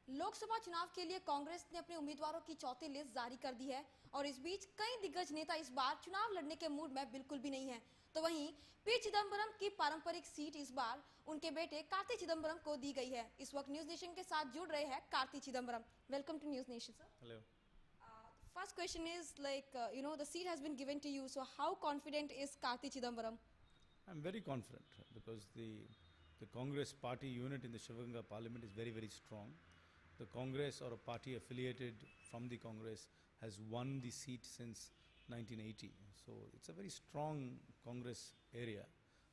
लोकसभा चुनाव के लिए कांग्रेस ने अपने उम्मीदवारों की चौथी लिस्ट जारी कर दी है और इस बीच कई दिग्गज नेता इस बार चुनाव लड़ने के मूड में बिल्कुल भी नहीं है। तो वहीं पी चिदंबरम की पारंपरिक सीट इस बार उनके बेटे कार्ति चिदंबरम को दी गई है। इस वक्त न्यूज नेशन के साथ जुड़ रहे हैं Karti Chidambaram. Welcome to News Nation sir. Hello. First question is the seat has been given to you. So how confident is Karti Chidambaram? I'm very confident because the Congress party unit in the Shivaganga parliament is very, very strong. The Congress or a party affiliated from the Congress has won the seat since 1980. So it's a very strong Congress area.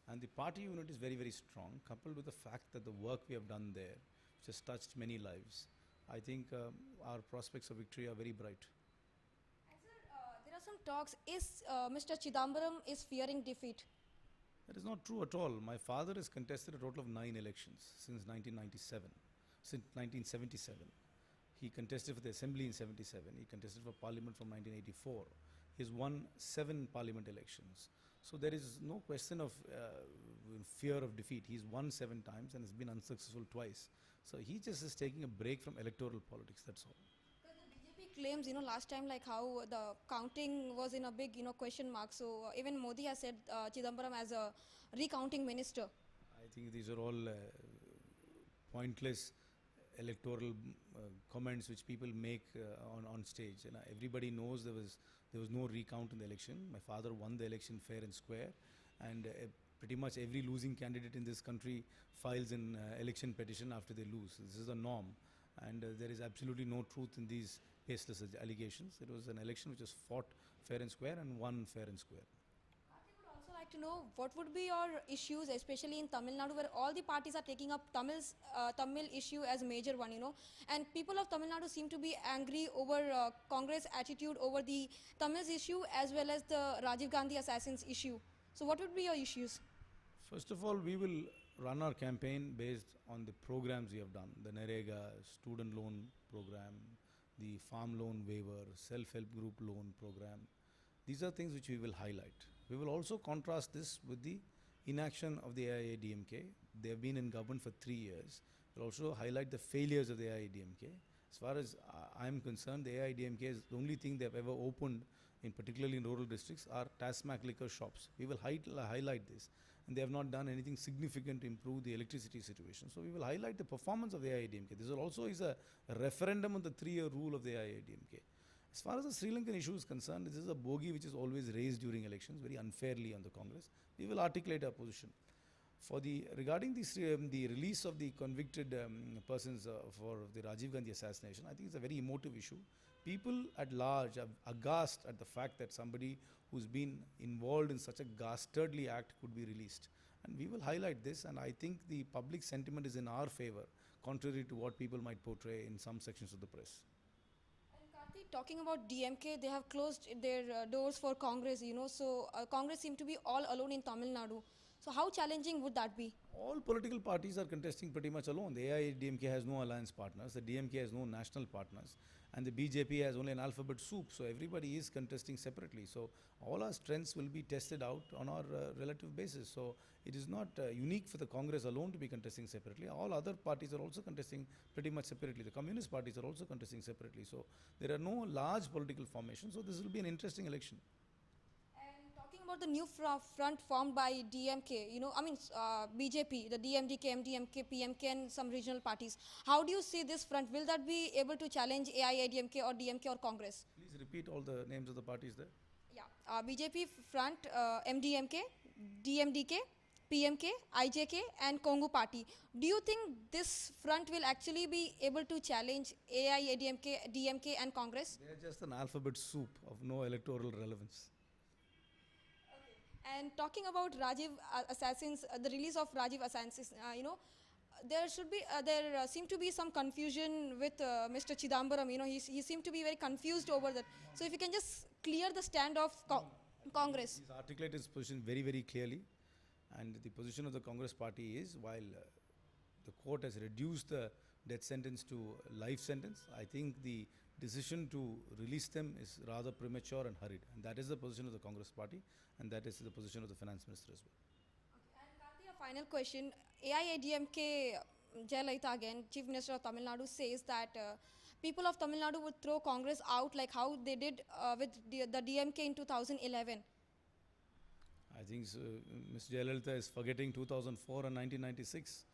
And the party unit is very, very strong, coupled with the fact that the work we have done there, which has touched many lives. I think our prospects of victory are very bright. And sir, there are some talks. Is Mr. Chidambaram is fearing defeat? That is not true at all. My father has contested a total of 9 elections since 1997, since 1977. He contested for the assembly in 77. He contested for parliament from 1984. He has won 7 parliament elections. So there is no question of fear of defeat. He's won 7 times and has been unsuccessful twice. So he just is taking a break from electoral politics, that's all. Because the BJP claims, last time like how the counting was in a big, question mark. So even Modi has said Chidambaram as a recounting minister. I think these are all pointless electoral comments which people make on stage. And everybody knows there was no recount in the election. My father won the election fair and square, and pretty much every losing candidate in this country files an election petition after they lose. This is the norm, and there is absolutely no truth in these baseless allegations. It was an election which was fought fair and square and won fair and square. I would also like to know what would be your issues, especially in Tamil Nadu, where all the parties are taking up Tamil issue as a major one, and people of Tamil Nadu seem to be angry over Congress attitude over the Tamils issue as well as the Rajiv Gandhi assassins issue. So what would be your issues? First of all, we will run our campaign based on the programs we have done, the NREGA student loan program, the farm loan waiver, self-help group loan program. These are things which we will highlight. We will also contrast this with the inaction of the AIADMK. They have been in government for 3 years. We'll also highlight the failures of the AIADMK. As far as I am concerned, the AIADMK is the only thing they have ever opened, particularly in rural districts, are Tasmac liquor shops. We will highlight this. And they have not done anything significant to improve the electricity situation. So we will highlight the performance of the AIADMK. This also is a referendum on the 3-year rule of the AIADMK. As far as the Sri Lankan issue is concerned, this is a bogey which is always raised during elections, very unfairly on the Congress. We will articulate our position. Regarding the release of the convicted persons for the Rajiv Gandhi assassination, I think it's a very emotive issue. People at large are aghast at the fact that somebody who's been involved in such a dastardly act could be released. And we will highlight this, and I think the public sentiment is in our favor, contrary to what people might portray in some sections of the press. And Karthi, talking about DMK, they have closed their doors for Congress, so Congress seem to be all alone in Tamil Nadu. So how challenging would that be? All political parties are contesting pretty much alone. The AIADMK has no alliance partners, the DMK has no national partners, and the BJP has only an alphabet soup. So everybody is contesting separately. So all our strengths will be tested out on our relative basis. So it is not unique for the Congress alone to be contesting separately. All other parties are also contesting pretty much separately. The communist parties are also contesting separately. So there are no large political formations. So this will be an interesting election. Talking about the new front formed by DMK, BJP, the DMDK, MDMK, PMK and some regional parties. How do you see this front? Will that be able to challenge AIADMK or DMK or Congress? Please repeat all the names of the parties there. Yeah, BJP front, MDMK, DMDK, PMK, IJK and Congo party. Do you think this front will actually be able to challenge AIADMK, DMK and Congress? They are just an alphabet soup of no electoral relevance. And talking about Rajiv assassins, the release of Rajiv assassins, there seemed to be some confusion with Mr. Chidambaram. He seemed to be very confused over that. So if you can just clear the stand of Congress. He's articulated his position very, very clearly, and the position of the Congress party is, while the court has reduced the death sentence to life sentence, I think the decision to release them is rather premature and hurried. And that is the position of the Congress party, and that is the position of the finance minister as well. Okay. And Karthi, a final question. AIADMK Jayalalitha again, Chief Minister of Tamil Nadu, says that people of Tamil Nadu would throw Congress out like how they did with the DMK in 2011. I think Ms. Jayalalitha is forgetting 2004 and 1996.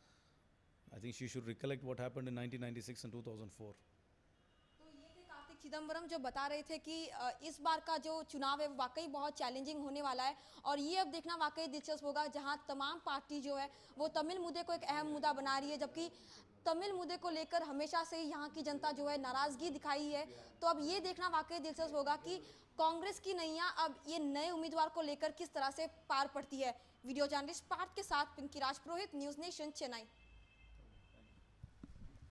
I think she should recollect what happened in 1996 and 2004. तो ये थे कार्तिक चिदम्बरम जो बता रहे थे कि इस बार का जो चुनाव है वो वाकई बहुत चैलेंजिंग होने वाला है और ये अब देखना वाकई दिलचस्प होगा जहां तमाम पार्टी जो है वो तमिल मुद्दे को एक अहम मुद्दा बना रही है, जबकि तमिल मुद्दे को लेकर हमेशा से ही यहाँ की जनता जो है नाराजगी दिखाई है। तो अब ये देखना वाकई दिलचस्प होगा कि कांग्रेस की नैया अब ये नए उम्मीदवार को लेकर किस तरह से पार पड़ती है। वीडियो जर्नलिस्ट पार्थ के साथ पिंकी राज पुरोहित, न्यूज़ नेशन, चेन्नई।